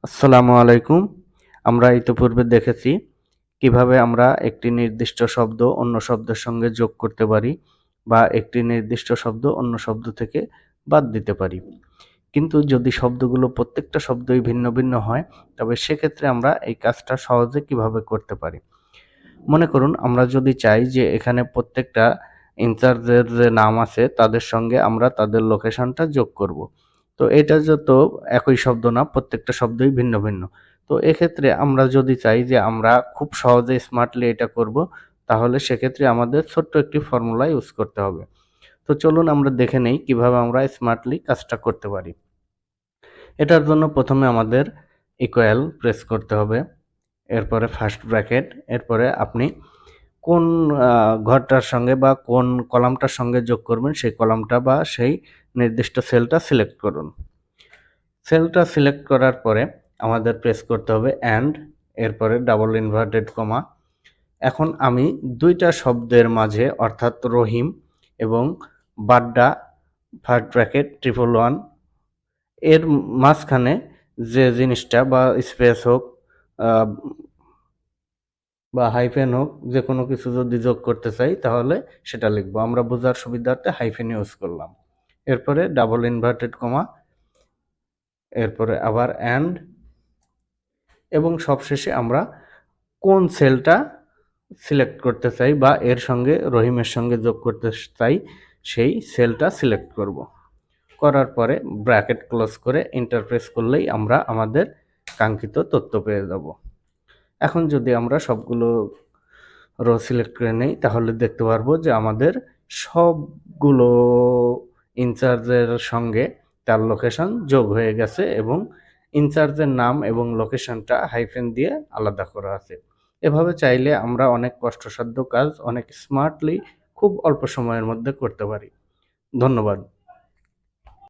আসসালামু আলাইকুম। আমরা ইতিপূর্বে দেখেছি কিভাবে আমরা একটি নির্দিষ্ট শব্দ অন্য শব্দের সঙ্গে যোগ করতে পারি বা একটি নির্দিষ্ট শব্দ অন্য শব্দ থেকে বাদ দিতে পারি। কিন্তু যদি শব্দগুলো প্রত্যেকটা শব্দই ভিন্ন ভিন্ন হয়, তবে সেক্ষেত্রে আমরা এই কাজটা সহজে কিভাবে করতে পারি। মনে করুন আমরা যদি চাই যে এখানে প্রত্যেকটা ইনচার্জের যে নাম আছে তাদের সঙ্গে আমরা তাদের লোকেশনটা যোগ করব। তো এটা তো একই শব্দ না, প্রত্যেকটা শব্দই ভিন্ন ভিন্ন। তো এক্ষেত্রে আমরা যদি চাই যে আমরা খুব সহজে স্মার্টলি এটা করব, তাহলে সেক্ষেত্রে আমাদের ছোট্ট একটি ফর্মুলা ইউজ করতে হবে। তো চলুন আমরা দেখে নেই কিভাবে আমরা স্মার্টলি কাজটা করতে পারি। এটার জন্য প্রথমে আমাদের ইকুয়াল প্রেস করতে হবে, এরপরে ফার্স্ট ব্র্যাকেট, এরপরে আপনি কোন ঘরটার সঙ্গে বা কোন কলামটার সঙ্গে যোগ করবেন সেই কলামটা বা সেই নির্দিষ্ট সেলটা সিলেক্ট করুন। সেলটা সিলেক্ট করার পরে আমাদের প্রেস করতে হবে অ্যান্ড, এরপরে ডাবল ইনভার্টেড কমা। এখন আমি দুইটা শব্দের মাঝে অর্থাৎ রহিম এবং বাড্ডা ফার্স্ট ব্র্যাকেট 111 এর মাঝখানে যে জিনিসটা বা স্পেস হোক বা হাইফেন হোক, যে কোনো কিছু যদি যোগ করতে চাই তাহলে সেটা লিখবো। আমরা বোঝার সুবিধার্থে হাইফেন ইউজ করলাম। এরপরে ডাবল ইনভার্টেড কমা, এরপরে আবার অ্যান্ড, এবং সবশেষে আমরা কোন সেলটা সিলেক্ট করতে চাই বা এর সঙ্গে রহিমের সঙ্গে যোগ করতে চাই সেই সেলটা সিলেক্ট করব। করার পরে ব্র্যাকেট ক্লোজ করে এন্টার প্রেস করলেই আমরা আমাদের কাঙ্ক্ষিত তথ্য পেয়ে যাব। এখন যদি আমরা সবগুলো রো সিলেক্ট করে নেই তাহলে দেখতে পারবো যে আমাদের সবগুলো ইনচার্জের সঙ্গে তার লোকেশন যোগ হয়ে গেছে এবং ইনচার্জের নাম এবং লোকেশনটা হাইফেন দিয়ে আলাদা করা আছে। এভাবে চাইলে আমরা অনেক কষ্টসাধ্য কাজ অনেক স্মার্টলি খুব অল্প সময়ের মধ্যে করতে পারি। ধন্যবাদ।